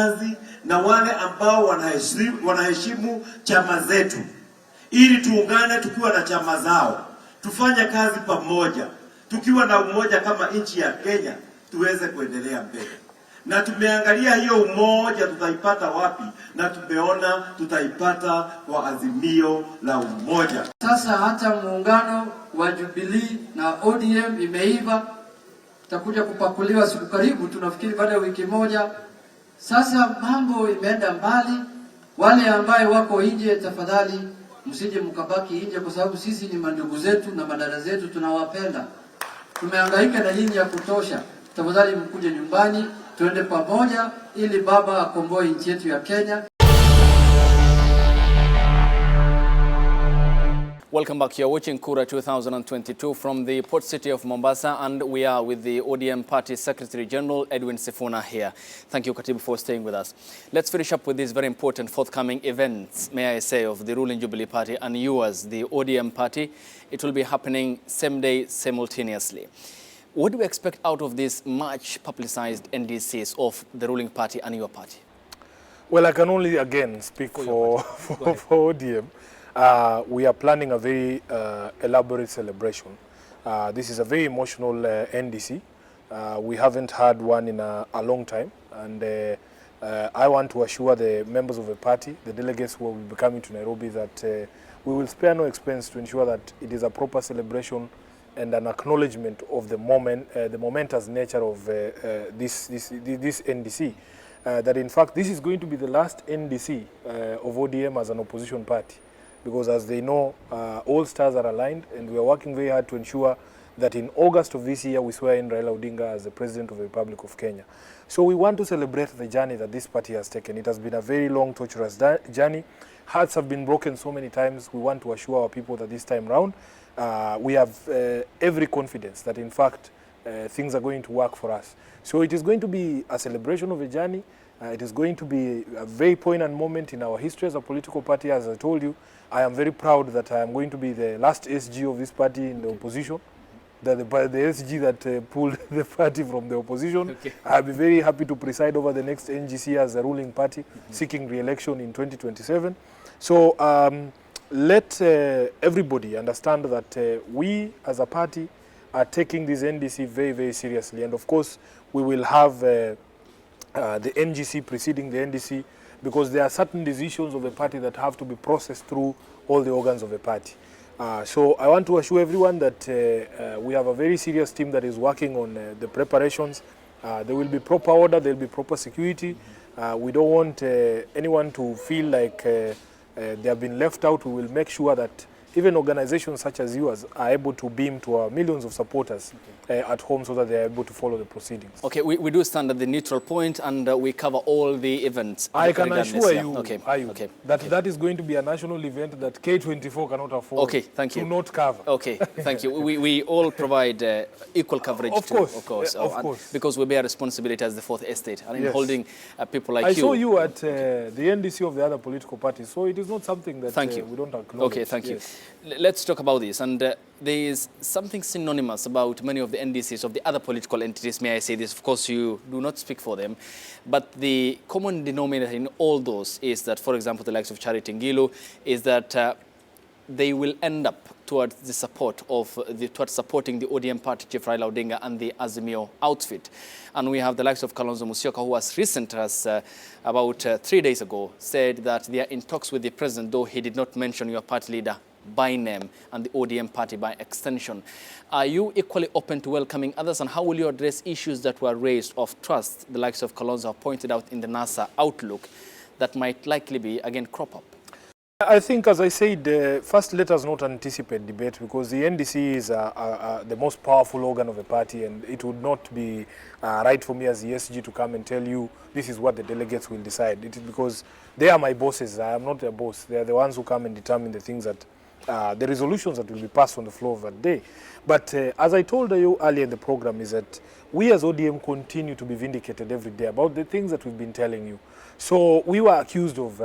kazi na wale ambao wanaheshimu chama zetu, ili tuungane tukiwa na chama zao, tufanye kazi pamoja, tukiwa na umoja kama nchi ya Kenya, tuweze kuendelea mbele. Na tumeangalia hiyo umoja tutaipata wapi, na tumeona tutaipata kwa azimio la umoja. Sasa hata muungano wa Jubilee na ODM imeiva, tutakuja kupakuliwa siku karibu, tunafikiri baada ya wiki moja. Sasa mambo imeenda mbali. Wale ambao wako nje, tafadhali msije mkabaki nje, kwa sababu sisi ni mandugu zetu na madada zetu, tunawapenda. Tumehangaika na nyinyi ya kutosha. Tafadhali mkuje nyumbani, tuende pamoja ili baba akomboe nchi yetu ya Kenya. Welcome back. You're watching Kura 2022 from the port city of Mombasa, and we are with the ODM Party Secretary General Edwin Sifuna here. Thank you, Katibu, for staying with us. Let's finish up with these very important forthcoming events, may I say, of the ruling Jubilee Party and yours, the ODM Party. It will be happening same day, simultaneously. What do we expect out of these much publicized NDCs of the ruling party and your party? Well, I can only again speak for ODM. We are planning a very elaborate celebration. This is a very emotional NDC. We haven't had one in a long time, and I want to assure the members of the party, the delegates who will be coming to Nairobi, that we will spare no expense to ensure that it is a proper celebration and an acknowledgement of the moment, the momentous nature of this NDC. That in fact this is going to be the last NDC of ODM as an opposition party, because as they know, all stars are aligned, and we are working very hard to ensure that in August of this year we swear in Raila Odinga as the President of the Republic of Kenya. So we want to celebrate the journey that this party has taken. It has been a very long, torturous journey. Hearts have been broken so many times. We want to assure our people that this time round we have every confidence that in fact things are going to work for us. So it is going to be a celebration of a journey. It is going to be a very poignant moment in our history as a political party. As I told you, I am very proud that I am going to be the last SG of this party in the opposition, the SG that pulled the party from the opposition. Okay. I'll be very happy to preside over the next NGC as a ruling party, seeking re-election in 2027. So let everybody understand that we as a party are taking this NDC very, very seriously. And of course, we will have the NGC preceding the NDC, because there are certain decisions of the party that have to be processed through all the organs of the party. So I want to assure everyone that we have a very serious team that is working on the preparations. There will be proper order, there will be proper security. We don't want anyone to feel like they have been left out. We will make sure that even organizations such as yours are able to beam to our millions of supporters at home, so that they are able to follow the proceedings. Okay, we do stand at the neutral point, and we cover all the events. I can assure you, that is going to be a national event that K24 cannot afford to not cover. Okay, thank you. We all provide equal coverage of course, because we bear responsibility as the fourth estate, and in holding people like you. I saw you at the NDC of the other political parties, so it is not something that we don't acknowledge. Okay, thank you. Let's talk about this, and there is something synonymous about many of the NDCs of the other political entities. May I say this? Of course, you do not speak for them, but the common denominator in all those is that, for example, the likes of Charity Ngilu, is that they will end up towards the support of towards supporting the ODM party chief Raila Odinga and the Azimio outfit. And we have the likes of Kalonzo Musyoka, who was recent as about 3 days ago said that they are in talks with the president, though he did not mention your party leader by name and the ODM party by extension. Are you equally open to welcoming others, and how will you address issues that were raised of trust, the likes of Kalonzo have pointed out in the NASA outlook, that might likely be again crop up? I think, as I said, first let us not anticipate debate, because the NDC is the most powerful organ of the party, and it would not be right for me as the SG to come and tell you this is what the delegates will decide. It is because they are my bosses. I am not their boss. They are the ones who come and determine the things that the resolutions that will be passed on the floor of that day. But as I told you earlier in the program, is that we as ODM continue to be vindicated every day about the things that we've been telling you. So we were accused of,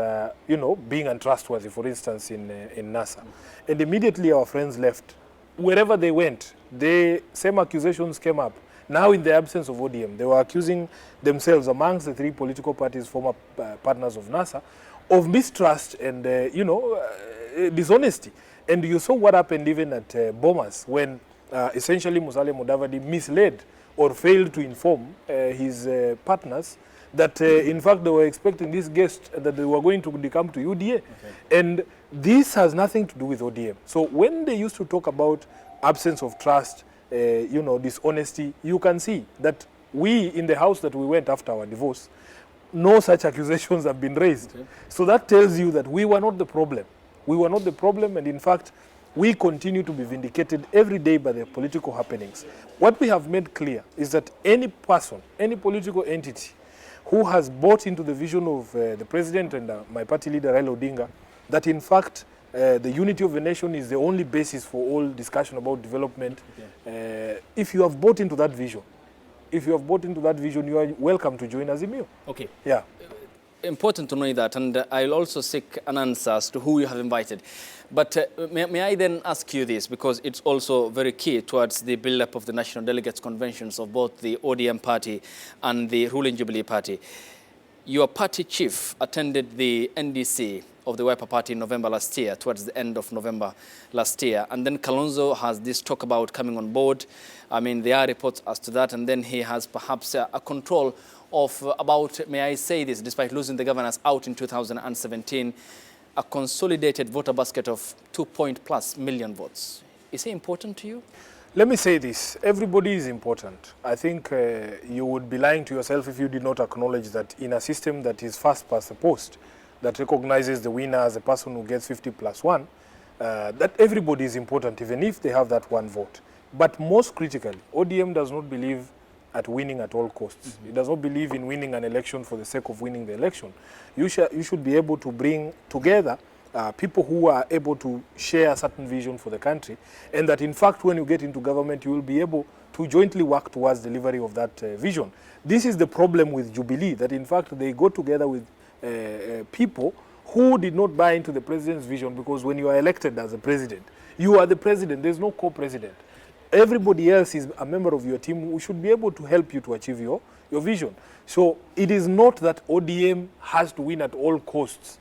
being untrustworthy, for instance, in NASA. And immediately our friends left. Wherever they went, the same accusations came up. Now, in the absence of ODM, they were accusing themselves amongst the three political parties, former partners of NASA, of mistrust and, dishonesty. And you saw what happened even at Bomas when essentially Musalia Mudavadi misled or failed to inform his partners that in fact they were expecting this guest and that they were going to come to UDA. Okay. And this has nothing to do with ODM. So when they used to talk about absence of trust, dishonesty, you can see that we in the house that we went after our divorce, no such accusations have been raised. Okay. So that tells you that we were not the problem. We were not the problem, and in fact, we continue to be vindicated every day by the political happenings. What we have made clear is that any person, any political entity who has bought into the vision of the president and my party leader, Raila Odinga, that in fact the unity of the nation is the only basis for all discussion about development. Okay. If you have bought into that vision, you are welcome to join Azimio. Okay. Yeah. Important to know that, and I'll also seek an answer as to who you have invited. But may I then ask you this, because it's also very key towards the build-up of the National Delegates Conventions of both the ODM party and the ruling Jubilee party. Your party chief attended the NDC of the Wiper Party in November last year, towards the end of November last year. And then Kalonzo has this talk about coming on board. I mean, there are reports as to that. And then he has perhaps a control of about, may I say this, despite losing the governors out in 2017, a consolidated voter basket of 2+ million votes. Is he important to you? Let me say this. Everybody is important. I think you would be lying to yourself if you did not acknowledge that in a system that is first past the post, that recognizes the winner as a person who gets 50+1, that everybody is important, even if they have that one vote. But most critically, ODM does not believe at winning at all costs. Mm-hmm. It does not believe in winning an election for the sake of winning the election. You should be able to bring together people who are able to share a certain vision for the country, and that in fact when you get into government you will be able to jointly work towards delivery of that vision. This is the problem with Jubilee, that in fact they go together with people who did not buy into the president's vision, because when you are elected as a president, you are the president, there's no co-president. Everybody else is a member of your team who should be able to help you to achieve your vision. So it is not that ODM has to win at all costs,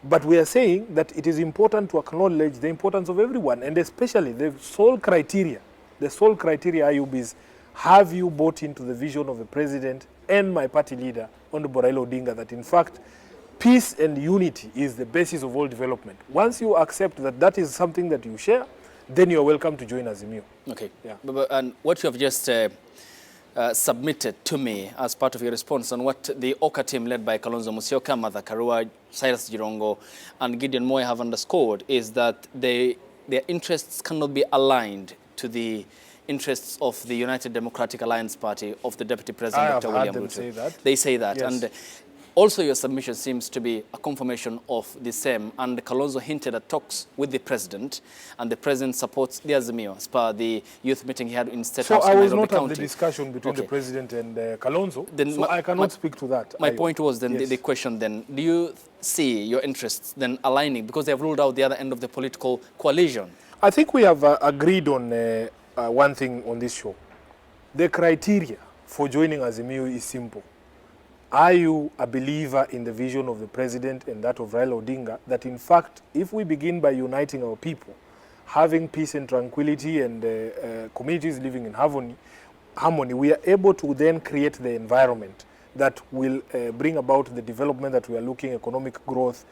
but we are saying that it is important to acknowledge the importance of everyone, and especially the sole criteria, Ayub, is have you bought into the vision of the president and my party leader, Honorable Raila Odinga, that in fact peace and unity is the basis of all development. Once you accept that that is something that you share, then you are welcome to join Azimio. Okay. Yeah. And what you have just submitted to me as part of your response on what the OKA team led by Kalonzo Musyoka, Martha Karua, Cyrus Jirongo, and Gideon Moi have underscored is that their interests cannot be aligned to the interests of the United Democratic Alliance Party of the Deputy President, Dr. William Ruto. They say that. Yes. And also your submission seems to be a confirmation of the same. And Kalonzo hinted at talks with the President, and the President supports the Azimio as per the youth meeting he had in State House in Nairobi County. So I was not at the discussion between the President and Kalonzo, then so I cannot speak to that. My point was then, yes, the question then, do you see your interests then aligning, because they have ruled out the other end of the political coalition? I think we have agreed on one thing on this show. The criteria for joining Azimio is simple. Are you a believer in the vision of the President and that of Raila Odinga, that in fact, if we begin by uniting our people, having peace and tranquility and communities living in harmony, we are able to then create the environment that will bring about the development that we are looking, economic growth,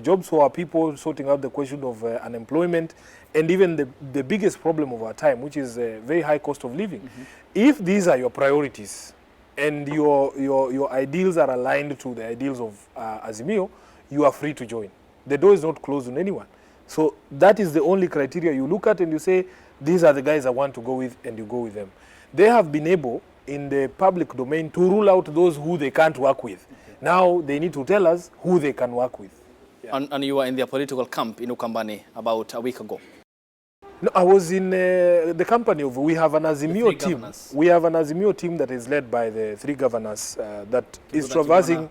jobs for our people, sorting out the question of unemployment, and even the biggest problem of our time, which is a very high cost of living. Mm-hmm. If these are your priorities, and your ideals are aligned to the ideals of Azimio, you are free to join. The door is not closed on anyone. So that is the only criteria you look at, and you say, these are the guys I want to go with, and you go with them. They have been able, in the public domain, to rule out those who they can't work with. Okay. Now they need to tell us who they can work with. Yeah. And you were in their political camp in Ukambani about a week ago. No, I was in the company of, we have an Azimio team. Governors. We have an Azimio team that is led by the 3 governors that is traversing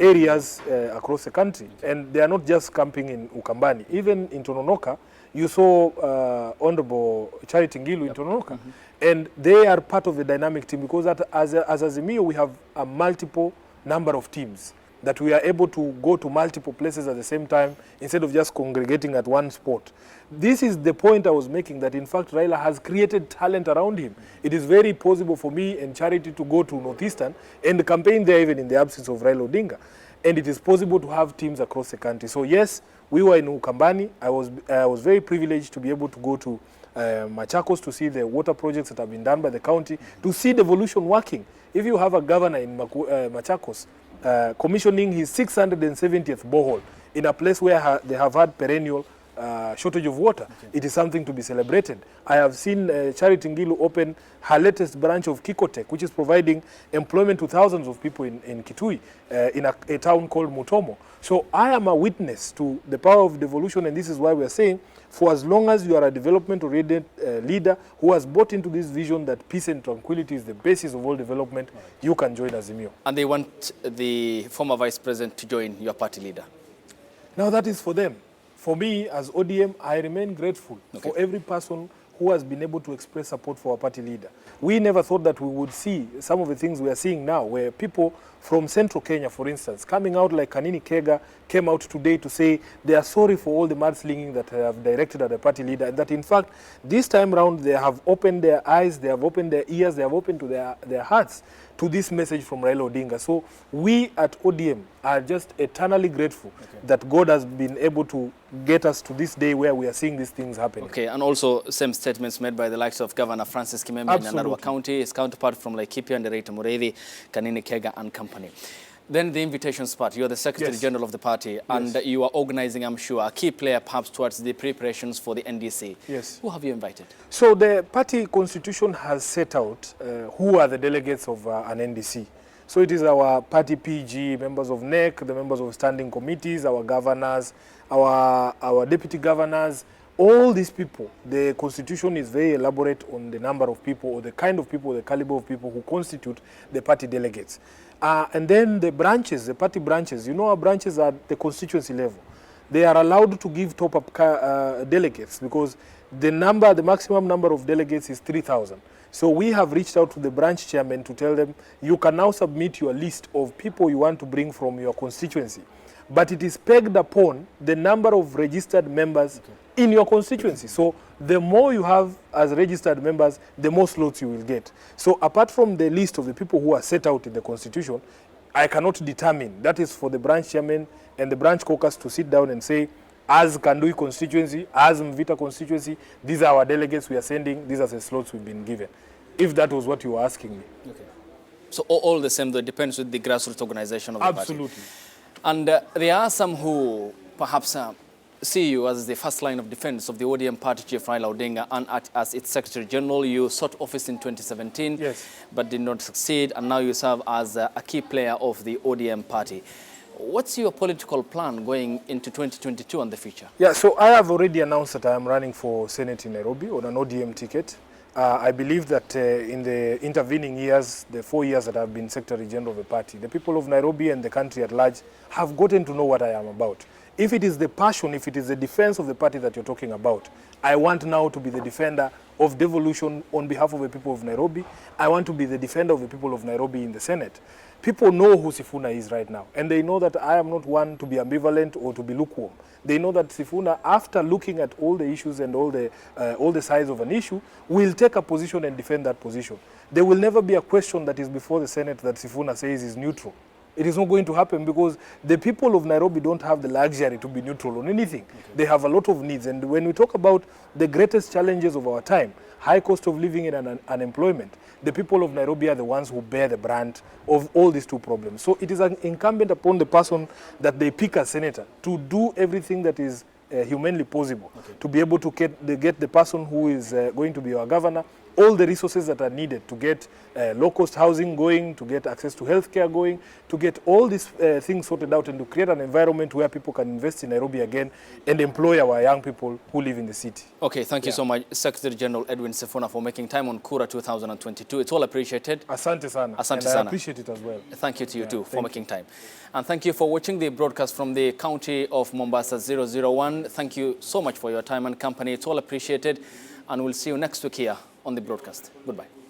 areas across the country. Okay. And they are not just camping in Ukambani. Even in Tononoka, you saw Honorable Charity Ngilu in Tononoka. Mm-hmm. And they are part of the dynamic team because as Azimio, we have a multiple number of teams that we are able to go to multiple places at the same time instead of just congregating at one spot. This is the point I was making, that in fact Raila has created talent around him. It is very possible for me and Charity to go to Northeastern and campaign there even in the absence of Raila Odinga. And it is possible to have teams across the country. So yes, we were in Ukambani. I was very privileged to be able to go to Machakos to see the water projects that have been done by the county, to see devolution working. If you have a governor in Machakos commissioning his 670th borehole in a place where they have had perennial shortage of water, it is something to be celebrated. I have seen Charity Ngilu open her latest branch of Kikotech, which is providing employment to thousands of people in Kitui, in a town called Mutomo. So I am a witness to the power of devolution, and this is why we are saying, for as long as you are a development-oriented leader who has bought into this vision that peace and tranquility is the basis of all development, you can join Azimio. And they want the former vice president to join your party leader? Now that is for them. For me, as ODM, I remain grateful for every person who has been able to express support for our party leader. We never thought that we would see some of the things we are seeing now, where people from central Kenya, for instance, coming out like Kanini Kega came out today to say they are sorry for all the mudslinging that they have directed at the party leader, and that in fact, this time round, they have opened their eyes, they have opened their ears, they have opened to their hearts to this message from Raila Odinga. So we at ODM are just eternally grateful that God has been able to get us to this day where we are seeing these things happening. Okay, and also same statements made by the likes of Governor Francis Kimembe in Nyandarua County, his counterpart from Laikipia and Ndereita Mureithi, Kanini Kega and company. Then the invitations part. You are the Secretary General of the party, and you are organizing, I'm sure, a key player perhaps towards the preparations for the NDC. Yes. Who have you invited? So the party constitution has set out who are the delegates of an NDC. So it is our party PG, members of NEC, the members of standing committees, our governors, our deputy governors, all these people. The constitution is very elaborate on the number of people, or the kind of people, the caliber of people who constitute the party delegates. And then the branches, the party branches, you know, our branches are at the constituency level. They are allowed to give top-up delegates because the maximum number of delegates is 3,000. So we have reached out to the branch chairman to tell them, you can now submit your list of people you want to bring from your constituency. But it is pegged upon the number of registered members in your constituency. So the more you have as registered members, the more slots you will get. So apart from the list of the people who are set out in the constitution, I cannot determine. That is for the branch chairman and the branch caucus to sit down and say, as Kandui constituency, as Mvita constituency, these are our delegates we are sending, these are the slots we've been given. If that was what you were asking me. Okay. So all the same, though, it depends with the grassroots organization of the party. Absolutely. And there are some who perhaps see you as the first line of defense of the ODM party chief Raila Odinga, and as its Secretary General. You sought office in 2017, but did not succeed, and now you serve as a key player of the ODM party. What's your political plan going into 2022 and the future? Yeah, so I have already announced that I am running for Senate in Nairobi on an ODM ticket. I believe that in the intervening years, the 4 years that I've been Secretary General of the party, the people of Nairobi and the country at large have gotten to know what I am about. If it is the passion, if it is the defense of the party that you're talking about, I want now to be the defender of devolution on behalf of the people of Nairobi. I want to be the defender of the people of Nairobi in the Senate. People know who Sifuna is right now, and they know that I am not one to be ambivalent or to be lukewarm. They know that Sifuna, after looking at all the issues and all the sides of an issue, will take a position and defend that position. There will never be a question that is before the Senate that Sifuna says is neutral. It is not going to happen because the people of Nairobi don't have the luxury to be neutral on anything. They have a lot of needs. And when we talk about the greatest challenges of our time, high cost of living and unemployment, the people of Nairobi are the ones who bear the brunt of all these two problems. So it is incumbent upon the person that they pick as senator to do everything that is humanly possible to be able to get the person who is going to be our governor all the resources that are needed to get low-cost housing going, to get access to healthcare going, to get all these things sorted out and to create an environment where people can invest in Nairobi again and employ our young people who live in the city. Okay, thank you so much, Secretary General Edwin Sifuna, for making time on Kura 2022. It's all appreciated. Asante sana. Asante sana. I appreciate it as well. Thank you to you too for making time. And thank you for watching the broadcast from the county of Mombasa 001. Thank you so much for your time and company. It's all appreciated. and we'll see you next week here on the broadcast. Goodbye.